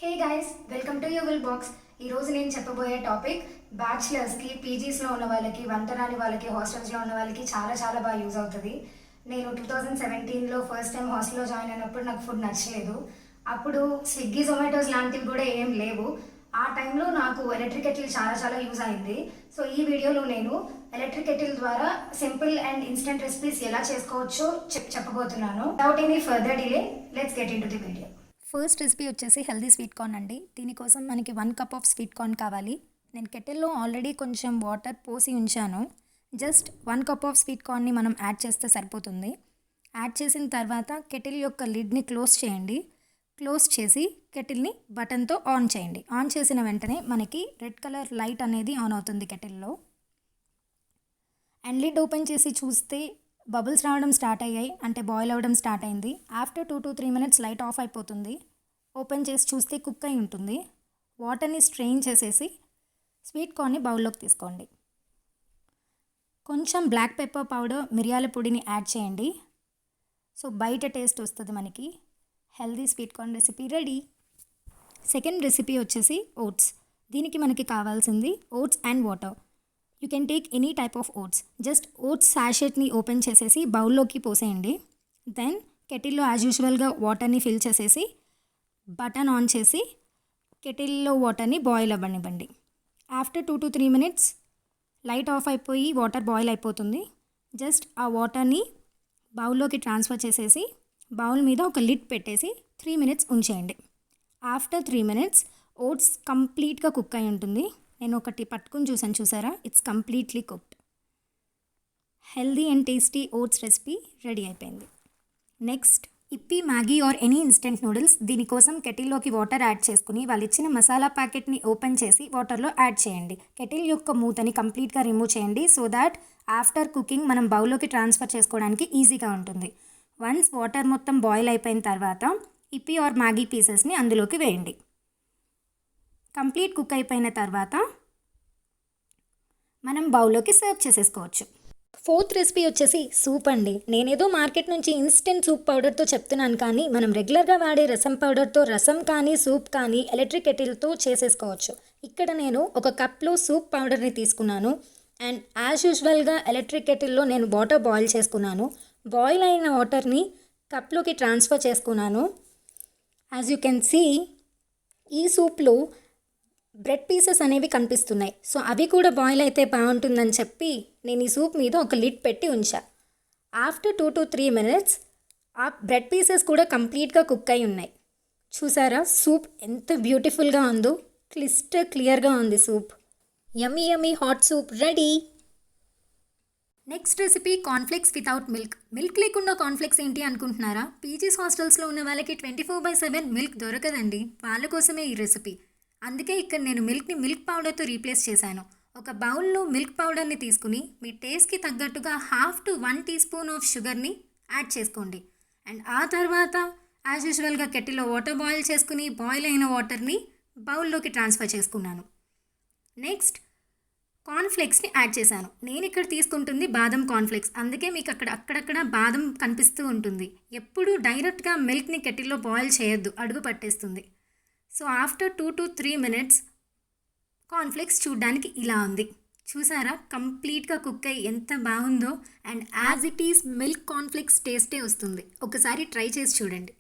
Hey guys, welcome to యూగల్ బాక్స్. ఈరోజు నేను చెప్పబోయే టాపిక్ బ్యాచిలర్స్కి, పీజీస్లో ఉన్న వాళ్ళకి, వంట రాని వాళ్ళకి, హాస్టల్స్లో ఉన్న వాళ్ళకి చాలా చాలా బాగా యూజ్ అవుతుంది. నేను 2017లో ఫస్ట్ టైం హాస్టల్లో జాయిన్ అయినప్పుడు నాకు ఫుడ్ నచ్చలేదు. అప్పుడు స్విగ్గీ, జొమాటోస్ లాంటివి కూడా ఏం లేవు. ఆ టైంలో నాకు ఎలక్ట్రిక్ కెటిల్ చాలా చాలా యూజ్ అయింది. సో ఈ వీడియోలో నేను ఎలక్ట్రిక్ కెటిల్ ద్వారా సింపుల్ అండ్ ఇన్స్టెంట్ రెసిపీస్ ఎలా చేసుకోవచ్చో చెప్పబోతున్నాను. Without any further delay, let's get in to the video. First recipe వచ్చేసి హెల్దీ స్వీట్ కార్న్ అండి. దీనికోసం మనకి 1 కప్ ఆఫ్ స్వీట్ కార్న్ కావాలి. నేను కెటిల్లో ఆల్రెడీ కొంచెం వాటర్ పోసి ఉంచాను. జస్ట్ 1 కప్ ఆఫ్ స్వీట్ కార్న్ని మనం యాడ్ చేస్తే సరిపోతుంది. యాడ్ చేసిన తర్వాత కెటిల్ యొక్క లిడ్ని క్లోజ్ చేయండి. క్లోజ్ చేసి కెటిల్ని బటన్తో ఆన్ చేయండి. ఆన్ చేసిన వెంటనే మనకి రెడ్ కలర్ లైట్ అనేది ఆన్ అవుతుంది కెటిల్లో. అండ్ లిడ్ ఓపెన్ చేసి చూస్తే బబుల్స్ రావడం స్టార్ట్ అయ్యాయి, అంటే బాయిల్ అవ్వడం స్టార్ట్ అయింది. After 2 to 3 minutes light of అయిపోతుంది. ఓపెన్ చేసి చూస్తే కుక్ అయి ఉంటుంది. వాటర్ని స్ట్రెయిన్ చేసేసి స్వీట్ కార్న్ని బౌల్లోకి తీసుకోండి. కొంచెం బ్లాక్ పెప్పర్ పౌడర్, మిరియాల పొడిని యాడ్ చేయండి. సో బయట టేస్ట్ వస్తుంది మనకి. Healthy sweet corn recipe ready. Second recipe వచ్చేసి ఓట్స్. దీనికి మనకి కావాల్సింది oats and water. You can take any type of oats. Just oats సాషెట్ని ఓపెన్ చేసేసి బౌల్లోకి పోసేయండి. దెన్ కెటిల్లో యాజ్ యూజువల్గా వాటర్ని ఫిల్ చేసేసి బటన్ ఆన్ చేసి కెటిల్లో వాటర్ని బాయిల్ అవ్వనివ్వండి. After 2 to 3 minutes light of అయిపోయి వాటర్ బాయిల్ అయిపోతుంది. జస్ట్ ఆ వాటర్ని బౌల్లోకి ట్రాన్స్ఫర్ చేసేసి బౌల్ మీద ఒక లిడ్ పెట్టేసి 3 minutes ఉంచేయండి. ఆఫ్టర్ 3 minutes ఓట్స్ కంప్లీట్గా కుక్ అయి ఉంటుంది. నేను ఒకటి పట్టుకుని చూసారా, it's completely cooked. Healthy and tasty oats recipe ready అయిపోయింది. Next Yippee, Maggi or any instant noodles. దీనికోసం కెటిల్లోకి వాటర్ యాడ్ చేసుకుని వాళ్ళు ఇచ్చిన మసాలా ప్యాకెట్ని ఓపెన్ చేసి వాటర్లో యాడ్ చేయండి. కెటిల్ యొక్క మూతని కంప్లీట్గా రిమూవ్ చేయండి సో దాట్ ఆఫ్టర్ కుకింగ్ మనం బౌల్లోకి ట్రాన్స్ఫర్ చేసుకోవడానికి ఈజీగా ఉంటుంది. వన్స్ వాటర్ మొత్తం బాయిల్ అయిపోయిన తర్వాత ఇప్పీ ఆర్ మ్యాగీ పీసెస్ని అందులోకి వేయండి. కంప్లీట్ కుక్ అయిపోయిన తర్వాత మనం బౌల్లోకి సర్వ్ చేసేసుకోవచ్చు. ఫోర్త్ రెసిపీ వచ్చేసి సూప్ అండి. నేనేదో మార్కెట్ నుంచి ఇన్స్టెంట్ సూప్ పౌడర్తో చెప్తున్నాను, కానీ మనం రెగ్యులర్గా వాడే రసం పౌడర్తో రసం కానీ సూప్ కానీ ఎలక్ట్రిక్ కెటిల్తో చేసేసుకోవచ్చు. ఇక్కడ నేను ఒక కప్లో సూప్ పౌడర్ని తీసుకున్నాను. అండ్ యాజ్ యూజువల్గా ఎలక్ట్రిక్ కెటిల్లో నేను వాటర్ బాయిల్ చేసుకున్నాను. బాయిల్ అయిన వాటర్ని కప్లోకి ట్రాన్స్ఫర్ చేసుకున్నాను. యాజ్ యూ కెన్ సీ ఈ సూప్లో బ్రెడ్ పీసెస్ అనేవి కనిపిస్తున్నాయి. సో అవి కూడా బాయిల్ అయితే బాగుంటుందని చెప్పి నేను ఈ సూప్ మీద ఒక లిడ్ పెట్టి ఉంచా. ఆఫ్టర్ 2 to 3 minutes ఆ బ్రెడ్ పీసెస్ కూడా కంప్లీట్గా కుక్ అయి ఉన్నాయి. చూసారా సూప్ ఎంత బ్యూటిఫుల్గా ఉందో, క్లియర్గా ఉంది soup. Yummy yummy hot soup ready. Next recipe cornflakes without milk. Milk లేకుండా కార్న్ఫ్లేక్స్ ఏంటి అనుకుంటున్నారా? పీజీస్ హాస్టల్స్లో ఉన్న వాళ్ళకి 24/7 మిల్క్ దొరకదండి. వాళ్ళ కోసమే ఈ రెసిపీ. అందుకే ఇక్కడ నేను మిల్క్ని మిల్క్ పౌడర్తో రీప్లేస్ చేశాను. ఒక బౌల్లో మిల్క్ పౌడర్ని తీసుకుని మీ టేస్ట్కి తగ్గట్టుగా 1/2 to 1 teaspoon ఆఫ్ షుగర్ని యాడ్ చేసుకోండి. అండ్ ఆ తర్వాత యాజ్ యూజువల్గా కెటిల్లో వాటర్ బాయిల్ చేసుకుని బాయిల్ అయిన వాటర్ని బౌల్లోకి ట్రాన్స్ఫర్ చేసుకున్నాను. నెక్స్ట్ కార్న్ఫ్లేక్స్ని యాడ్ చేశాను. నేను ఇక్కడ తీసుకుంటుంది బాదం కార్న్ఫ్లేక్స్, అందుకే మీకు అక్కడక్కడ బాదం కనిపిస్తూ ఉంటుంది. ఎప్పుడూ డైరెక్ట్గా మిల్క్ని కెటిల్లో బాయిల్ చేయొద్దు, అడుగు పట్టేస్తుంది. So after 2 to 3 minutes cornflakes చూడడానికి ఇలా ఉంది. చూసారా కంప్లీట్గా కుక్ అయ్యి ఎంత బాగుందో. And as it is milk cornflakes టేస్టే వస్తుంది. ఒకసారి ట్రై చేసి చూడండి.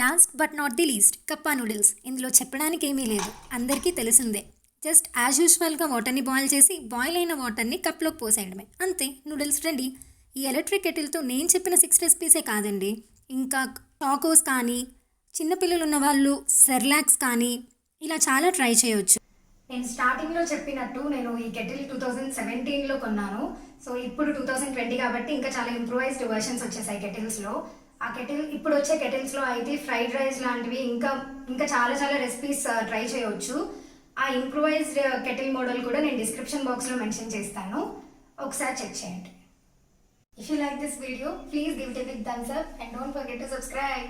Last but not the least cuppa noodles. ఇందులో చెప్పడానికి ఏమీ లేదు, అందరికీ తెలిసిందే. జస్ట్ యాజ్ యూజువల్గా వాటర్ని బాయిల్ చేసి బాయిల్ అయిన వాటర్ని కప్లోకి పోసేయడమే, అంతే. Noodles ready. ఈ ఎలక్ట్రిక్ కెటిల్తో నేను చెప్పిన 6 రెసిపీసే కాదండి, ఇంకా చాకోస్ కానీ, చిన్నపిల్లలు ఉన్న వాళ్ళు సెర్లాక్స్ కానీ, ఇలా చాలా ట్రై చేయవచ్చు. నేను స్టార్టింగ్లో చెప్పినట్టు నేను ఈ కెటిల్ 2017లో కొన్నాను. సో ఇప్పుడు 2020 కాబట్టి ఇంకా చాలా ఇంప్రూవైజ్డ్ వర్షన్స్ వచ్చేసాయి కెటిల్స్లో. ఆ కెటిల్ ఇప్పుడు వచ్చే కెటిల్స్లో అయితే ఫ్రైడ్ రైస్ లాంటివి ఇంకా చాలా చాలా రెసిపీస్ ట్రై చేయవచ్చు. ఆ ఇంప్రూవైజ్డ్ కెటిల్ మోడల్ కూడా నేను డిస్క్రిప్షన్ బాక్స్లో మెన్షన్ చేస్తాను, ఒకసారి చెక్ చేయండి. If you like this video please give it a big thumbs up and don't forget to subscribe.